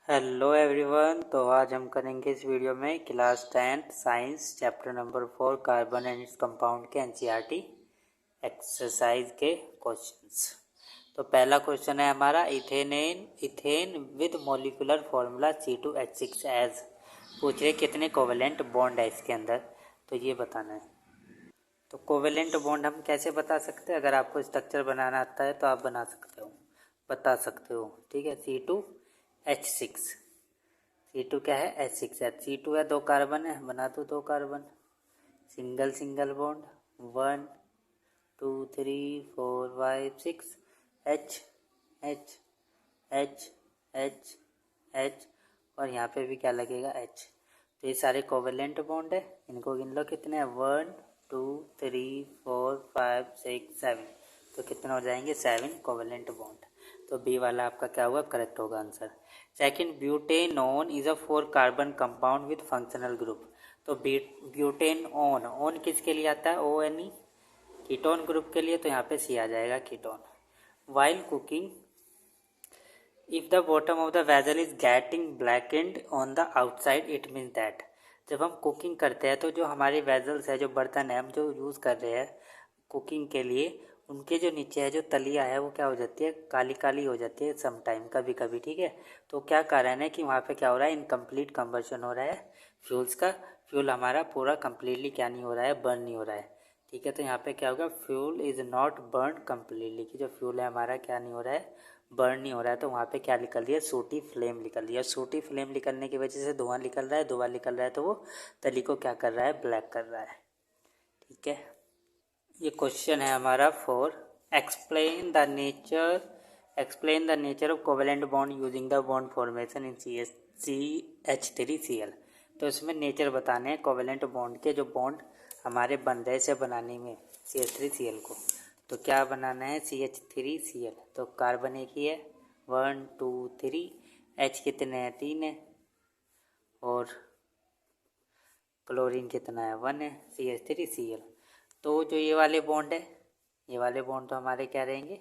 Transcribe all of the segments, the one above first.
Hello everyone. तो आज हम करेंगे इस वीडियो में class 10th science chapter number 4 carbon and its compound के एनसीईआरटी एक्सरसाइज के क्वेश्चंस। तो पहला क्वेश्चन है हमारा ethane with molecular formula C2H6 as. पूछ रहे कितने कोवेलेंट बॉन्ड है इसके अंदर, तो ये बताना है। तो कोवेलेंट बॉन्ड हम कैसे बता सकते हैं? अगर आपको स्ट्रक्चर बनाना आता है तो आप बता सकते हो। ठीक है, C2H6। C2 क्या है? H6 है। C2 है, 2 कार्बन है, बना दो 2 carbon. Single single bond 1 2 3 4 5 6 H H H H H और यहाँ पे भी क्या लगेगा? H। तो ये सारे कोवेलेंट बॉन्ड है, इनको गिन लो कितने हैं। 1 2 3 4 5 6 7। तो कितने हो जाएंगे? 7 कोवेलेंट बॉन्ड। तो बी वाला आपका क्या होगा? करेक्ट होगा answer. Second, butanone is a 4 carbon compound with functional group. तो ब्यूटेनॉन किसके लिए आता है? ONE, कीटोन ग्रुप के लिए। तो यहाँ पे सी आ जाएगा, ketone. While cooking, if the bottom of the vessel is getting blackened on the outside, it means that. जब हम कुकिंग करते हैं तो जो हमारे वेजल्स है, जो बर्तन है हम जो यूज़ कर रहे हैं कुकिंग के लिए, उनके जो नीचे है जो तलिया है वो क्या हो जाती है? काली काली हो जाती है समटाइम, कभी कभी। ठीक है, तो क्या कारण है कि वहाँ पे क्या हो रहा है? इनकम्प्लीट कंबर्शन हो रहा है फ्यूल्स का। फ्यूल हमारा पूरा कम्प्लीटली क्या नहीं हो रहा है? बर्न नहीं हो रहा है। ठीक है, तो यहाँ पे क्या होगा? Fuel is not burn completely, कि जो फ्यूल है हमारा क्या नहीं हो रहा है? बर्न नहीं हो रहा है। तो वहाँ पे क्या निकल रही है? सूटी फ्लेम निकल रही है। सूटी फ्लेम निकलने की वजह से धुआं निकल रहा है, धुआं निकल रहा है तो वो तली को क्या कर रहा है? ब्लैक कर रहा है। ठीक है, ये क्वेश्चन है हमारा 4। Explain the nature of covalent bond using the bond formation in CH3Cl। तो इसमें नेचर बताने हैं कोवेलेंट बॉन्ड के, जो बॉन्ड हमारे बन रहे से बनाने में CH3Cl को। तो क्या बनाना है? CH3Cl। तो कार्बन एक ही है, 1 2 3। H कितने हैं? 3 है। और क्लोरीन कितना है? 1 है। CH3Cl। तो जो ये वाले बॉन्ड है, ये वाले बॉन्ड तो हमारे क्या रहेंगे?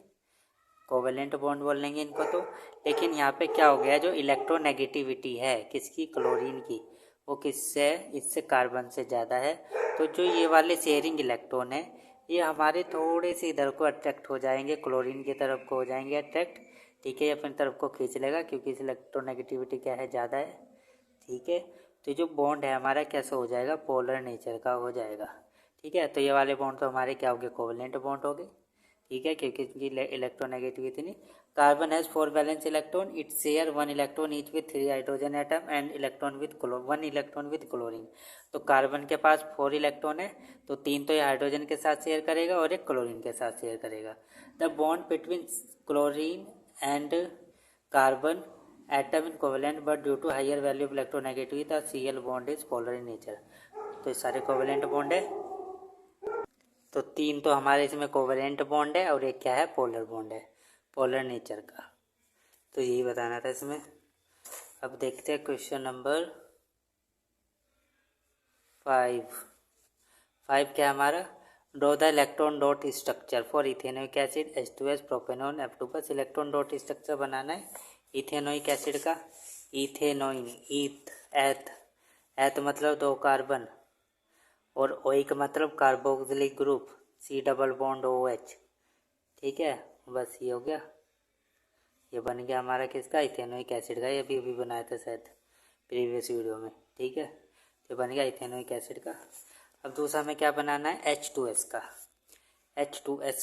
कोवेलेंट बॉन्ड बोल लेंगे इनको। तो लेकिन यहाँ पे क्या हो गया? जो इलेक्ट्रोनेगेटिविटी है किसकी? क्लोरीन की, वो किससे? इससे कार्बन से ज़्यादा है। तो जो ये वाले शेयरिंग इलेक्ट्रॉन है, ये हमारे थोड़े से इधर को अट्रैक्ट हो जाएंगे, क्लोरीन की तरफ को हो जाएंगे अट्रैक्ट। ठीक है, अपनी तरफ को खींच लेगा क्योंकि इस इलेक्ट्रोनेगेटिविटी क्या है? ज़्यादा है। ठीक है, तो जो बॉन्ड है हमारा कैसा हो जाएगा? पोलर नेचर का हो जाएगा। ठीक है, तो ये वाले बॉन्ड तो हमारे क्या हो गए? कोवेलेंट बॉन्ड हो गए। ठीक है, क्योंकि इनकी इलेक्ट्रोनेगेटिविटी नहीं। Carbon has 4 valence electron, it share 1 electron each with 3 hydrogen atom and 1 electron with chlorine. तो कार्बन के पास 4 इलेक्ट्रॉन है, तो 3 तो ये हाइड्रोजन के साथ शेयर करेगा और एक क्लोरीन के साथ शेयर करेगा। The bond between chlorine and carbon atom in covalent but due to higher value of electronegativity the Cl bond is polar in nature. तो ये सारे कोवेलेंट बॉन्ड है। तो 3 तो हमारे इसमें कोवेलेंट बॉन्ड है और एक क्या है? पोलर बॉन्ड है, पोलर नेचर का। तो यही बताना था इसमें। अब देखते हैं क्वेश्चन नंबर 5। क्या हमारा? Draw the electron dot structure for ethanoic acid H2S propanone F2। बस इलेक्ट्रॉन डॉट स्ट्रक्चर बनाना है इथेनोइक एसिड का। इथेनोइन, एथ मतलब 2 कार्बन, और ओइक मतलब carboxylic group, C double bond OH। ठीक है, बस ये हो गया। ये बन गया हमारा किसका? इथेनोइक एसिड का। ये अभी अभी बनाया था शायद प्रीवियस वीडियो में। ठीक है, तो बन गया इथेनोइक एसिड का। अब दूसरा में क्या बनाना है? H2S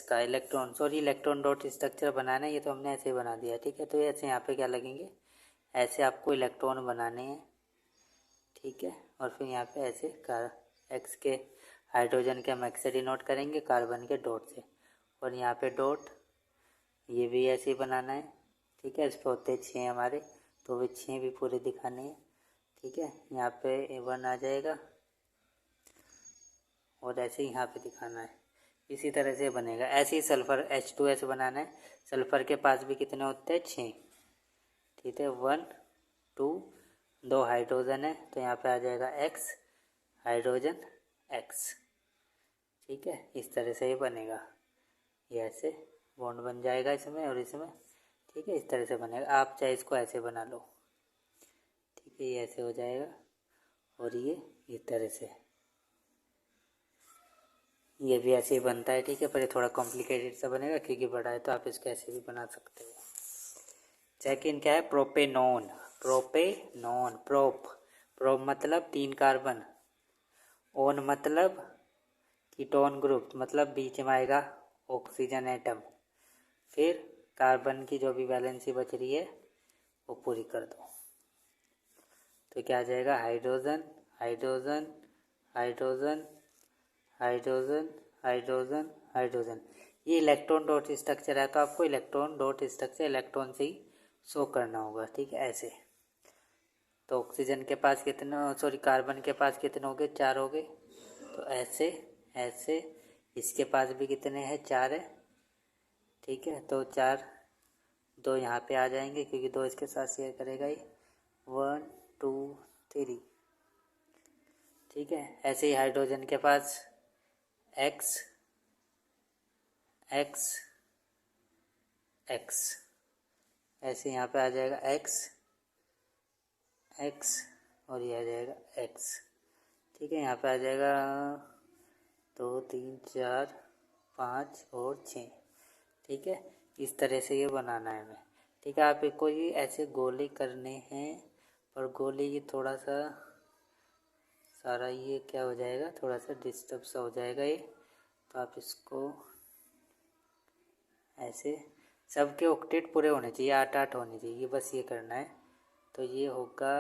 का इलेक्ट्रॉन डॉट स्ट्रक्चर बनाना है। ये तो हमने ऐसे ही बना दिया। ठीक है, तो ये ऐसे यहाँ पे क्या लगेंगे? ऐसे आपको इलेक्ट्रॉन बनाने हैं। ठीक है, और फिर यहाँ पे ऐसे एक्स के हाइड्रोजन के हम एक्स से डिनोट करेंगे, कार्बन के डॉट से, और यहाँ पे डॉट, ये भी ऐसे ही बनाना है। ठीक है, इस पर होते 6 हमारे, तो वे 6 भी पूरे दिखाने हैं। ठीक है, यहाँ पे 1 आ जाएगा और ऐसे ही यहाँ पे दिखाना है। इसी तरह से बनेगा। ऐसे ही सल्फ़र H2S बनाना है। सल्फ़र के पास भी कितने होते हैं? 6। ठीक है, 1 2, 2 हाइड्रोजन है तो यहाँ पे आ जाएगा X, हाइड्रोजन X। ठीक है, इस तरह से ये बनेगा। ये ऐसे बॉन्ड बन जाएगा इसमें और इसमें। ठीक है, इस तरह से बनेगा। आप चाहे इसको ऐसे बना लो। है, ये ऐसे हो जाएगा और ये इस तरह से, ये भी ऐसे ही बनता है, ठीक है। पर ये थोड़ा कॉम्प्लिकेटेड सा बनेगा क्योंकि बड़ा है, तो आप इसको ऐसे भी बना सकते हो। सेकंड क्या है, प्रोपेनॉन। प्रोपेनॉन, प्रोप मतलब 3 कार्बन, ओन मतलब कीटोन ग्रुप, मतलब बीच में आएगा ऑक्सीजन एटम, फिर कार्बन की जो भी वैलेंसी बच रही है वो पूरी कर दो, तो क्या आ जाएगा, hydrogen hydrogen hydrogen hydrogen hydrogen hydrogen. ये इलेक्ट्रॉन डॉट स्ट्रक्चर है, तो आपको इलेक्ट्रॉन डॉट स्ट्रक्चर इलेक्ट्रॉन से ही शो करना होगा, ठीक है, ऐसे। तो ऑक्सीजन के पास कितना, सॉरी कार्बन के पास कितने हो गए, 4 हो गए, तो ऐसे ऐसे। इसके पास भी कितने हैं, 4 है, ठीक है। तो 4, 2 यहाँ पे आ जाएंगे क्योंकि 2 इसके साथ शेयर करेगा ही, 1 2 3, ठीक है। ऐसे ही हाइड्रोजन के पास एक्स एक्स एक्स, ऐसे यहाँ पे आ जाएगा एक्स एक्स और ये आ जाएगा एक्स, ठीक है। यहाँ पे आ जाएगा 2 3 4 5 और 6, ठीक है। इस तरह से ये बनाना है हमें, ठीक है। आपको ये ऐसे गोले करने हैं, पर गोले ये थोड़ा सा सारा ये क्या हो जाएगा, थोड़ा सा डिस्टर्ब सा हो जाएगा ये, तो आप इसको ऐसे, सबके ऑक्टेट पूरे होने चाहिए, 8 होने चाहिए, बस ये करना है। तो ये होगा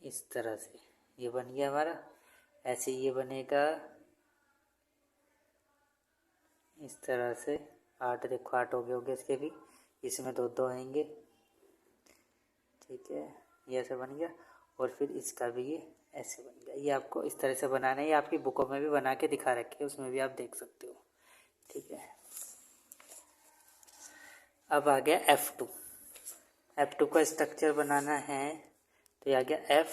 इस तरह से, ये बन गया हमारा। ऐसे ये बनेगा इस तरह से, 8, देखो 8 हो गए इसके भी, इसमें 2 2 आएंगे, ठीक है। ये ऐसे बन गया, और फिर इसका भी ये ऐसे बन गया। ये आपको इस तरह से बनाना है, ये आपकी बुकों में भी बना के दिखा रखे है, उसमें भी आप देख सकते हो, ठीक है। अब आ गया F2। F2 का स्ट्रक्चर बनाना है, तो ये आ गया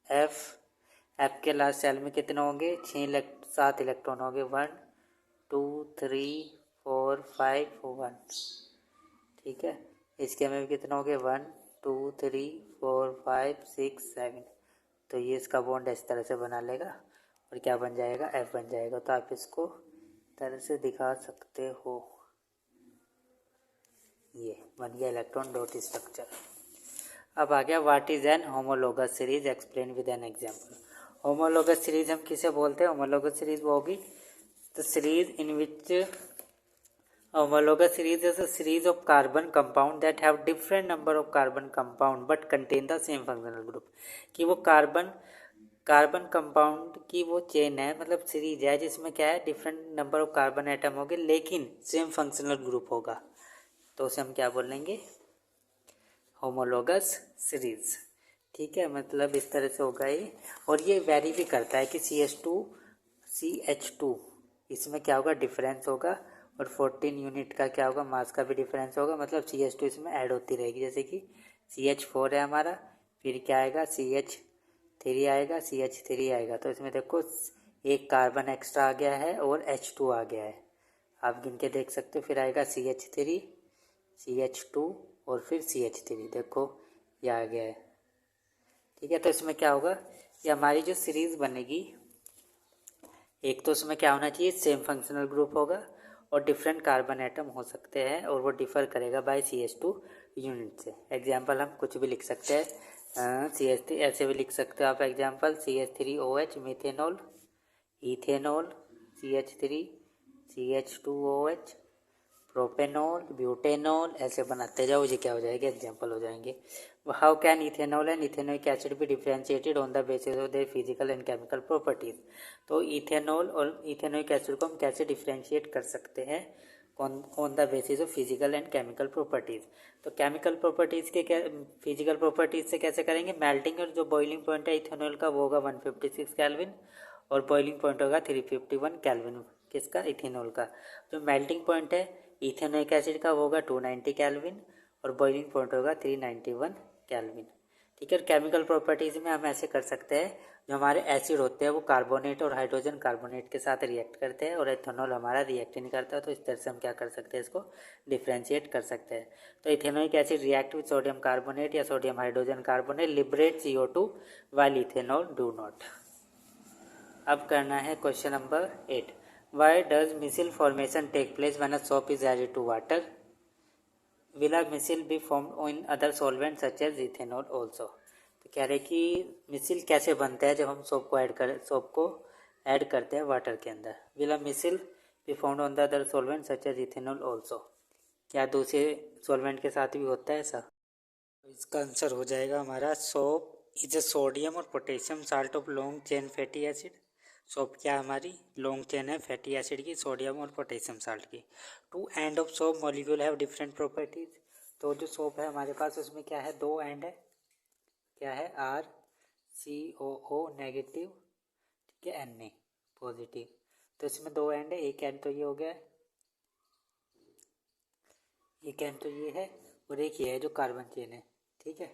F के लास्ट सेल में कितने होंगे, 7 इलेक्ट्रॉन होंगे, 1 2 3 4 5 1, ठीक है। इसके में भी कितने होंगे, 1 2 3 4 5 6 7, तो ये इसका बॉन्ड इस तरह से बना लेगा और क्या बन जाएगा, F बन जाएगा। तो आप इसको तरह से दिखा सकते हो, ये बन गया इलेक्ट्रॉन डॉट स्ट्रक्चर। अब आ गया what is an homologous series, explain with an example. Homologous series हम किसे बोलते हैं, होमोलोगस सीरीज वो होगी the series in which homologous series is a series of carbon compound that have different number of carbon compound but contain the same functional group। कि वो carbon compound की वो चेन है, मतलब सीरीज है जिसमें क्या है, different number of carbon atom होंगे लेकिन सेम फंक्शनल ग्रुप होगा, तो उसे हम क्या बोलेंगे, होमोलोगस सीरीज, ठीक है। मतलब इस तरह से होगा ये, और ये वेरी भी करता है कि CH2 इसमें क्या होगा, डिफरेंस होगा, और 14 यूनिट का क्या होगा, मास का भी डिफरेंस होगा, मतलब CH2 इसमें ऐड होती रहेगी। जैसे कि CH4 है हमारा, फिर क्या आएगा, CH3 आएगा, CH3 आएगा, तो इसमें देखो एक कार्बन एक्स्ट्रा आ गया है और H2 आ गया है, आप गिन के देख सकते हो। फिर आएगा CH3 CH2 और फिर CH3, देखो ये आ गया है, ठीक है। तो इसमें क्या होगा, ये हमारी जो सीरीज बनेगी, एक तो उसमें क्या होना चाहिए, सेम फंक्शनल ग्रुप होगा और डिफरेंट कार्बन एटम हो सकते हैं, और वो डिफर करेगा बाय CH2 यूनिट से। एग्जाम्पल हम कुछ भी लिख सकते हैं, CH3 ऐसे भी लिख सकते हो आप example, CH3OH methanol, ethanol, CH3 CH2OH, propanol, butanol, ऐसे बनाते जाओ, ये क्या हो जाएगा, एग्जाम्पल हो जाएंगे। How can ethanol and ethanoic acid be differentiated on the basis of their physical and chemical properties. तो इथेनॉल और इथेनोइक एसिड को हम कैसे डिफ्रेंशिएट कर सकते हैं, on the basis of physical and chemical properties. तो केमिकल प्रॉपर्टीज के क्या, फिजिकल प्रॉपर्टीज से कैसे करेंगे, मेल्टिंग और जो बॉइलिंग पॉइंट है इथेनॉल का वो होगा 156 केल्विन, और बॉइलिंग पॉइंट होगा 351 केल्विन, किसका, इथेनॉल का। जो मेल्टिंग पॉइंट है इथेनोइक एसिड का वो होगा 290 केल्विन, और बॉइलिंग पॉइंट होगा 391 केल्विन, ठीक है। केमिकल प्रॉपर्टीज़ में हम ऐसे कर सकते हैं, जो हमारे एसिड होते हैं वो कार्बोनेट और हाइड्रोजन कार्बोनेट के साथ रिएक्ट करते हैं और इथेनॉल हमारा रिएक्ट नहीं करता, तो इस तरह से हम क्या कर सकते हैं, इसको डिफ्रेंशिएट कर सकते हैं। तो ethanoic acid react with sodium carbonate या sodium hydrogen carbonate liberate CO2 while ethanol do not. अब करना है question number 8। Why does micelle formation take place when a soap is added to water? Will a micelle be formed in other solvent such as ethanol also? तो कह रहे कि missile कैसे बनता है जब हम सोप को ऐड करते हैं वाटर के अंदर। Will a micelle be formed on the other solvent such as ethanol also? क्या दूसरे सॉल्वेंट के साथ भी होता है ऐसा? तो इसका आंसर हो जाएगा हमारा सोप इज अ सोडियम और potassium salt of long chain fatty acid. Soap क्या हमारी लॉन्ग चेन है फैटी एसिड की, सोडियम और पोटेशियम साल्ट की। Two end of soap molecule have different properties. तो जो सोप है हमारे पास उसमें क्या है, दो एंड है, क्या है RCOO नेगेटिव, ठीक है, Na पॉजिटिव। तो इसमें दो एंड है, एक एंड तो ये हो गया, एक एंड तो ये है और एक ये है जो कार्बन चेन है, ठीक है।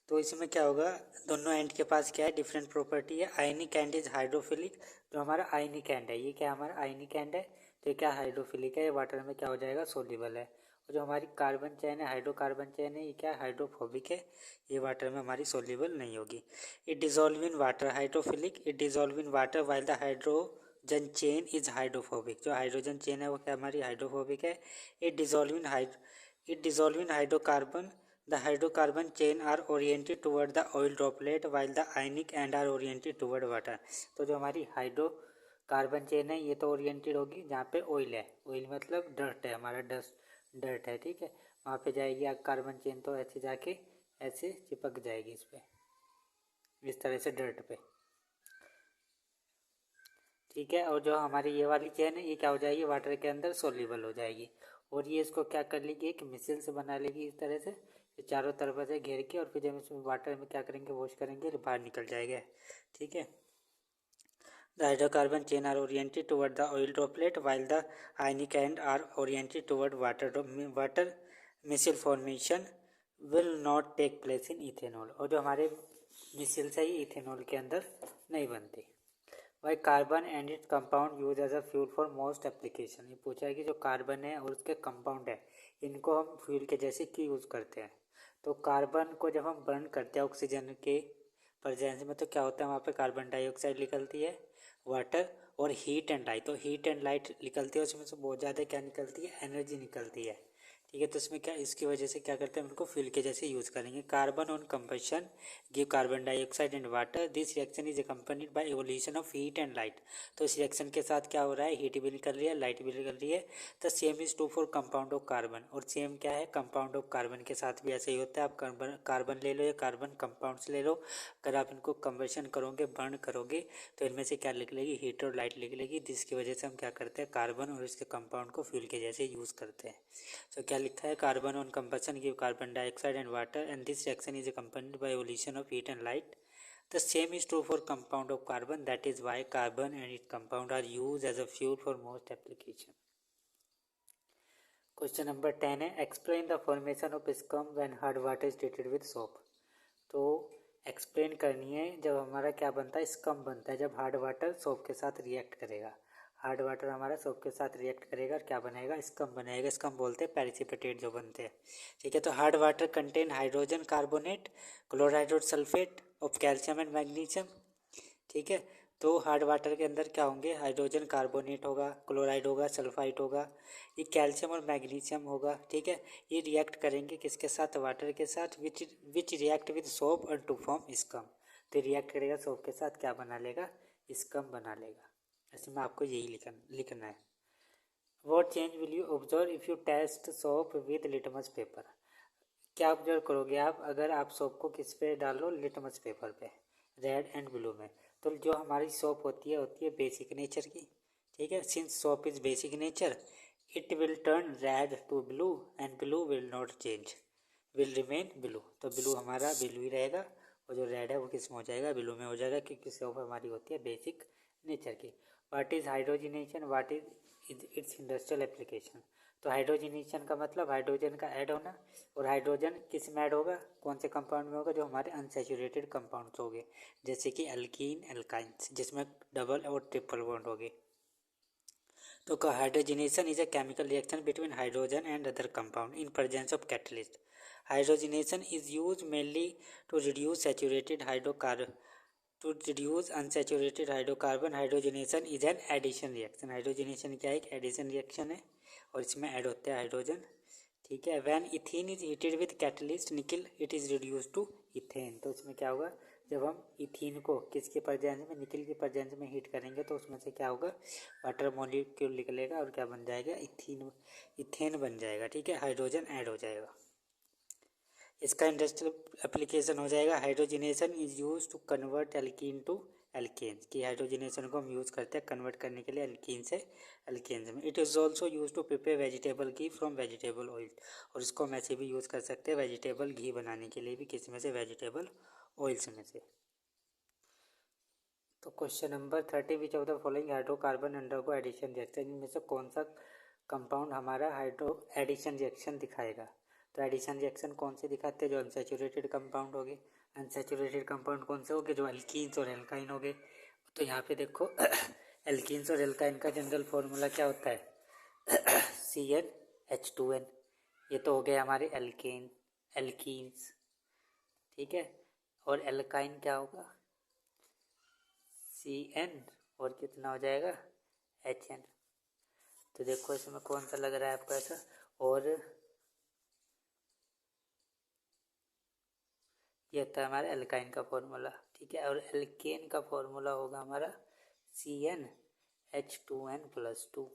तो इसमें क्या होगा, दोनों एंड के पास क्या है, डिफरेंट प्रॉपर्टी है। आयनिक एंड इज हाइड्रोफिलिक, जो हमारा आयनिक एंड है, ये क्या हमारा आयनिक एंड है, तो ये क्या हाइड्रोफिलिक है, ये वाटर में क्या हो जाएगा, सोल्यूबल है। और जो हमारी कार्बन चेन है, हाइड्रोकार्बन चेन है, ये क्या हाइड्रोफोबिक है, ये वाटर में हमारी सोल्यूबल नहीं होगी। It dissolve in water hydrophilic, it dissolve in water while the hydrogen chain is hydrophobic, जो हाइड्रोजन चेन है वो क्या हमारी हाइड्रोफोबिक है। It dissolve in hydrocarbon, the hydrocarbon chain are oriented toward the oil droplet while the ionic end are oriented toward water। तो जो हमारी hydrocarbon chain है ये तो ओरिएंटेड होगी जहाँ पे ऑयल है, ऑयल मतलब डर्ट है, हमारा डर्ट है, ठीक है, वहाँ पे जाएगी कार्बन चेन, तो ऐसे जाके ऐसे चिपक जाएगी इस पे, इस तरह से डर्ट पे, ठीक है। और जो हमारी ये वाली चेन है ये क्या हो जाएगी, वाटर के अंदर सोल्यूबल हो जाएगी। और ये इसको क्या कर लेगी, एक मिसिल से बना लेगी इस तरह से, चारों तरफ से घेर के, और फिर जब इसमें वाटर में क्या करेंगे, वॉश करेंगे, तो बाहर निकल जाएगा, ठीक है। The hydrocarbon chain are oriented toward the oil droplet while the ionic end are oriented toward water micelle formation will not take place in ethanol. और जो हमारे मिसिल्स है ये इथेनॉल के अंदर नहीं बनती। Why carbon and its compound use as a fuel for most application. ये पूछा है कि जो कार्बन है और उसके कंपाउंड है इनको हम फ्यूल के जैसे क्यों यूज़ करते हैं। तो कार्बन को जब हम बर्न करते हैं ऑक्सीजन के प्रेजेंस में तो क्या होता है, वहाँ पे कार्बन डाइऑक्साइड निकलती है, वाटर और हीट एंड लाइट। तो हीट एंड लाइट निकलती है, उसमें से बहुत ज़्यादा क्या निकलती है, एनर्जी निकलती है, ठीक है। तो इसमें क्या, इसकी वजह से क्या करते हैं, उनको फ्यूल के जैसे यूज़ करेंगे। Carbon on combustion give carbon dioxide and water, this reaction is accompanied by evolution of heat and light. तो इस रिएक्शन के साथ क्या हो रहा है, हीट भी निकल रही है, लाइट भी निकल रही है। The same is true for compound of carbon, और सेम क्या है, कंपाउंड ऑफ कार्बन के साथ भी ऐसे ही होता है। आप कार्बन ले लो या कार्बन कंपाउंड्स ले लो, अगर आप इनको कंबशन करोगे, बर्न करोगे, तो इनमें से क्या निकलेगी, हीट और लाइट निकलेगी, जिसकी वजह से हम क्या करते हैं, कार्बन और इसके कंपाउंड को फ्यूल के जैसे यूज़ करते हैं। तो क्या लिखा है, carbon on combustion give carbon dioxide and water and this reaction is accompanied by evolution of heat and light. The same is true for compound of carbon, that is why carbon and its compound are used as a fuel for most application। Question number 10 है, explain the formation of scum when hard water is treated with soap। तो explain करनी है जब हमारा क्या बनता है, scum बनता है, जब हार्ड वाटर सोप के साथ रिएक्ट करेगा। हार्ड वाटर हमारा सोप के साथ रिएक्ट करेगा और क्या बनेगा, स्कम बनेगा। स्कम बोलते हैं पैरिसिपिटेट जो बनते हैं, ठीक है। तो hard water contain hydrogen carbonate, chloride sulphate of calcium and magnesium, ठीक है। तो हार्ड वाटर के अंदर क्या होंगे, हाइड्रोजन कार्बोनेट होगा, क्लोराइड होगा, सल्फाइड होगा, ये कैल्शियम और मैग्नीशियम होगा, ठीक है। ये रिएक्ट करेंगे किसके साथ, वाटर के साथ, विच रिएक्ट विद सोप और टू फॉर्म स्कम। तो रिएक्ट करेगा सोप के साथ, क्या बना लेगा, स्कम बना लेगा। इसमें आपको यही लिखना है। What change will you observe if you test soap with litmus paper. क्या ऑब्जर्व करोगे आप, अगर आप सोप को किस पे डालो, लिटमस पेपर पे, रेड एंड ब्लू में। तो जो हमारी सोप होती है बेसिक नेचर की, ठीक है। Since soap is basic nature, it will turn red to blue and blue will not change, will remain blue. तो ब्लू हमारा ब्लू ही रहेगा और जो रेड है वो किस में हो जाएगा, ब्लू में हो जाएगा, क्योंकि सोप हमारी होती है बेसिक नेचर की। What is hydrogenation, what is it's industrial application. तो हाइड्रोजनेशन का मतलब हाइड्रोजन का ऐड होना, और हाइड्रोजन किस में ऐड होगा, कौन से कंपाउंड में होगा, जो हमारे अनसैचुरेटेड कंपाउंड्स हो गए, जैसे कि एल्कीन एल्काइंस जिसमें डबल और ट्रिपल बॉन्ड हो गए। तो hydrogenation is a chemical reaction between hydrogen and other compound in presence of catalyst. Hydrogenation is use mainly to reduce saturated hydrocarbon to reduce unsaturated hydrocarbon. Hydrogenation is an addition reaction. Hydrogenation क्या है, एक addition reaction है और इसमें add होता है hydrogen, ठीक है। When ethane is heated with catalyst nickel it is reduce to ethane. तो इसमें क्या होगा, जब हम इथीन को किसके प्रेजेंस में, निकल के प्रेजेंस में हीट करेंगे तो उसमें से क्या होगा, वाटर मॉलिक्यूल निकलेगा और क्या बन जाएगा, इथेन बन जाएगा, ठीक है, हाइड्रोजन ऐड हो जाएगा। इसका इंडस्ट्रियल एप्लीकेशन हो जाएगा, hydrogenation is use to convert alkene to alkanes, कि हाइड्रोजनेशन को हम यूज़ करते हैं कन्वर्ट करने के लिए एल्कीन से एल्केन्स में। It is also use to prepare vegetable ghee from vegetable oil, और इसको हम ऐसे भी यूज़ कर सकते हैं वेजिटेबल घी बनाने के लिए भी, किस में से, वेजिटेबल ऑयल्स में से। तो question number 30, which of the following hydrocarbon undergo addition reaction, इनमें से कौन सा कंपाउंड हमारा हाइड्रो एडिशन रिएक्शन दिखाएगा। तो एडिशन रिएक्शन कौन से दिखाते हैं, जो अनसैचुरेटेड कंपाउंड हो गए। अनसैचुरेटेड कंपाउंड कौन से हो गए, जो एल्कीन्स और एल्काइन हो गए। तो यहाँ पे देखो एल्कीन्स और एल्काइन का जनरल फॉर्मूला क्या होता है, CnH2n। ये तो हो गए हमारे एल्कीन्स, ठीक है। और एल्काइन क्या होगा, Cn, और कितना हो जाएगा, Hn। तो देखो इसमें कौन सा लग रहा है आपको ऐसा, और ये होता है हमारा एल्काइन का फॉर्मूला, ठीक है। और एल्केन का फॉर्मूला होगा हमारा CnH2n+2।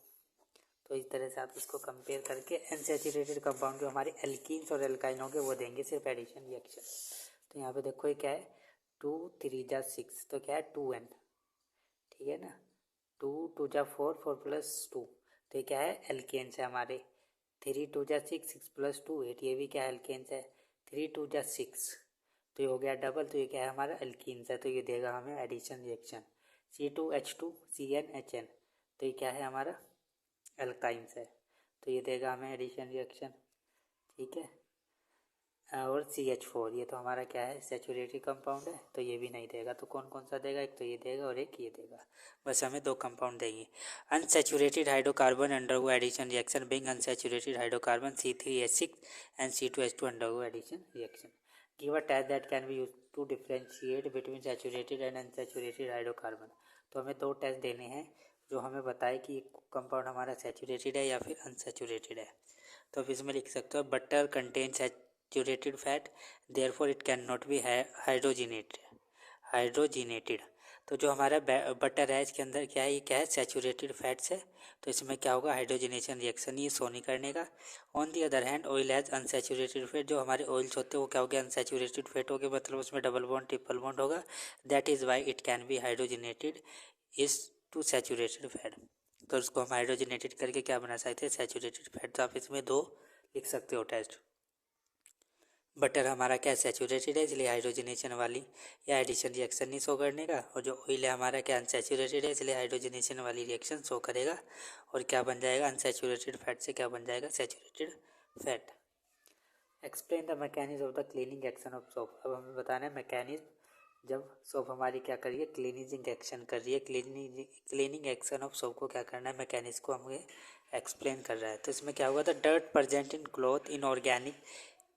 तो इस तरह से आप इसको कंपेयर करके अनसैचुरेटेड कंपाउंड जो हमारे एल्कीन्स और एल्काइन होंगे वो देंगे सिर्फ एडिशन रिएक्शन। तो यहाँ पे देखो ये क्या है, 2 3 जा 6, तो क्या है 2n, ठीक है ना। 2 2 जा 4 4 + 2, तो ये क्या है, एल्केन्स है हमारे। 3 2 जा 6 6 + 2 8, ये भी क्या है, एल्केन्स है। 3 2 जा 6, तो ये हो गया डबल, तो ये क्या है हमारा, एल्कीन्स है। तो ये देगा हमें एडिशन रिएक्शन, C2H2 CnHn, तो ये क्या है हमारा, एल्काइंस है। तो ये देगा हमें एडिशन रिएक्शन, ठीक है। और CH4, ये तो हमारा क्या है, सैचुरेटेड कंपाउंड है, तो ये भी नहीं देगा। तो कौन कौन सा देगा, एक तो ये देगा और एक ये देगा, बस हमें 2 कंपाउंड देंगे। Unsaturated hydrocarbon undergo addition reaction being unsaturated hydrocarbon C3H6 and C2H2 undergo addition reaction. Give a test that can be use to differentiate between saturated and unsaturated hydrocarbon. तो हमें 2 टेस्ट देने हैं जो हमें बताए कि कंपाउंड हमारा सैचुरेटेड है या फिर अनसैचुरेटेड है। तो आप इसमें लिख सकते हो, butter contain saturated fat therefore it can not be hydrogenated. तो जो हमारा बटर है इसके अंदर क्या है, ये क्या है, सैचुरेटेड फैट्स है, तो इसमें क्या होगा, हाइड्रोजनेशन रिएक्शन ये शो नहीं करने का। On the other hand oil has unsaturated fat, जो हमारे ऑयल्स होते हैं वो क्या हो गया, अनसैचुरेटेड फैट हो गया, मतलब उसमें डबल बॉन्ड ट्रिपल बॉन्ड होगा। That is why it can be hydrogenated is to saturated fat. तो उसको हम हाइड्रोजनेटेड करके क्या बना सकते हैं, सैचुरेटेड फैट। तो आप इसमें 2 लिख सकते हो टेस्ट। बटर हमारा क्या सैचुरेटेड है, इसलिए हाइड्रोजनेशन वाली या एडिशन रिएक्शन नहीं शो करने का, और जो ऑयल है हमारा क्या अनसैचुरेटेड है, इसलिए हाइड्रोजनेशन वाली रिएक्शन शो करेगा। और क्या बन जाएगा, अनसैचुरेटेड फैट से क्या बन जाएगा, saturated fat. Explain the mechanism of the cleaning action of soap. अब हमें बताना है मैकेनिज्म, जब सोप हमारी क्या कर रही है, क्लीनिंग एक्शन कर रही है, क्लीनिंग एक्शन ऑफ सोप को क्या करना है, मैकेनिज्म को हमें एक्सप्लेन कर रहा है। तो इसमें क्या हुआ था, dirt present in cloth in organic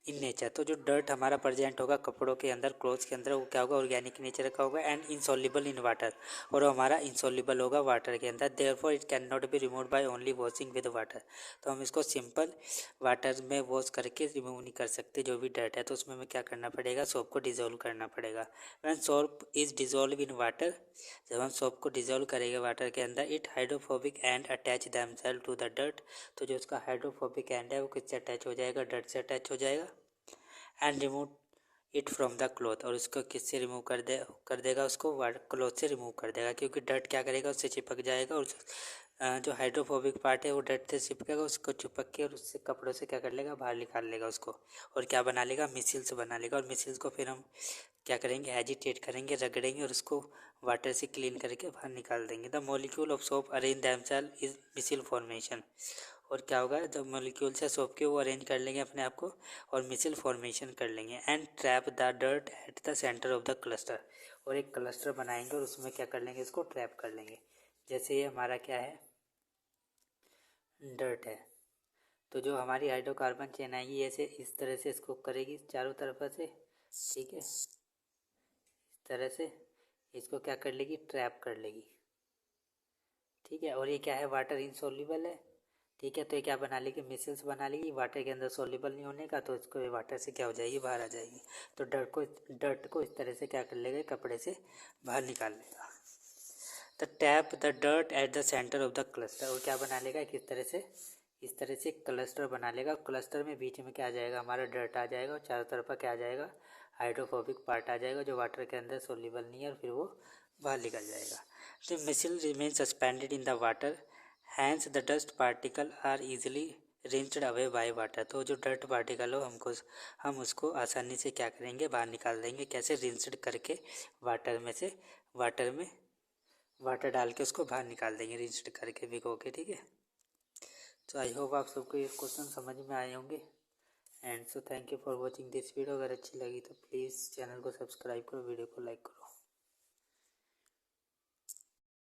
in nature. तो जो डर्ट हमारा प्रेजेंट होगा कपड़ों के अंदर, क्लोथ्स के अंदर, वो क्या होगा, ऑर्गेनिक नेचर का होगा। एंड इनसॉल्युबल इन वाटर, और हमारा इनसॉल्युबल होगा वाटर के अंदर। Therefore it can not be remove by only washing with water. तो हम इसको सिंपल वाटर में वॉश करके रिमूव नहीं कर सकते जो भी डर्ट है, तो उसमें हमें क्या करना पड़ेगा, सोप को डिजोल्व करना पड़ेगा। When soap is dissolve in water, जब हम सोप को डिजोल्व करेंगे वाटर के अंदर, it hydrophobic end attach themselves to the dirt. तो जो उसका हाइड्रोफोबिक एंड है वो किससे अटैच हो जाएगा, डर्ट से अटैच हो जाएगा। And remove it from the cloth, और उसको किससे रिमूव कर देगा, उसको क्लॉथ से रिमूव कर देगा, क्योंकि डर्ट क्या करेगा, उससे चिपक जाएगा। और जो हाइड्रोफोबिक पार्ट है वो डर्ट से चिपकेगा, उसको चिपक के और उससे कपड़ों से क्या कर लेगा, बाहर निकाल लेगा उसको, और क्या बना लेगा, मिसिल्स बना लेगा। और मिसिल्स को फिर हम क्या करेंगे, एजिटेट करेंगे, रगड़ेंगे और उसको वाटर से क्लीन करके बाहर निकाल देंगे। The molecule of soap arrange themselves is micelle formation. और क्या होगा, जब मॉलिक्यूल से सोप के वो अरेंज कर लेंगे अपने आप को और मिसिल फॉर्मेशन कर लेंगे। And trap the dirt at the centre of the cluster. और एक क्लस्टर बनाएंगे और उसमें क्या कर लेंगे, इसको ट्रैप कर लेंगे। जैसे ये हमारा क्या है, डर्ट है, तो जो हमारी हाइड्रोकार्बन चेन आएगी ऐसे इस तरह से इसको करेगी चारों तरफ से, ठीक है, इस तरह से इसको क्या कर लेगी, ट्रैप कर लेगी, ठीक है। और ये क्या है, वाटर इनसॉल्युबल है, ठीक है। तो ये क्या बना लेगी, मिसल्स बना लेगी, वाटर के अंदर सॉल्युबल नहीं होने का, तो इसको वाटर से क्या हो जाएगी, बाहर आ जाएगी। तो डर्ट को इस तरह से क्या कर लेगा, कपड़े से बाहर निकाल लेगा। The tap the dirt at the centre of the cluster. और क्या बना लेगा, किस तरह से, इस तरह से क्लस्टर बना लेगा। क्लस्टर में बीच में क्या आ जाएगा, हमारा डर्ट आ जाएगा और चारों तरफ क्या आ जाएगा, हाइड्रोफोबिक पार्ट आ जाएगा जो वाटर के अंदर सोल्यूबल नहीं है और फिर वो बाहर निकल जाएगा। The micelle remain suspended in the water, hence the dust particle are easily rinsed away by water. तो जो डर्ट पार्टिकल हो हम उसको आसानी से क्या करेंगे, बाहर निकाल देंगे। कैसे, रिंस्ड करके वाटर में से, वाटर डाल के उसको बाहर निकाल देंगे, रिंस्ड करके भिगो के, ठीक है। तो आई होप आप सबको ये क्वेश्चन समझ में आए होंगे। And so thank you for watching this video. अगर अच्छी लगी तो प्लीज़ चैनल को सब्सक्राइब करो, वीडियो को लाइक करो।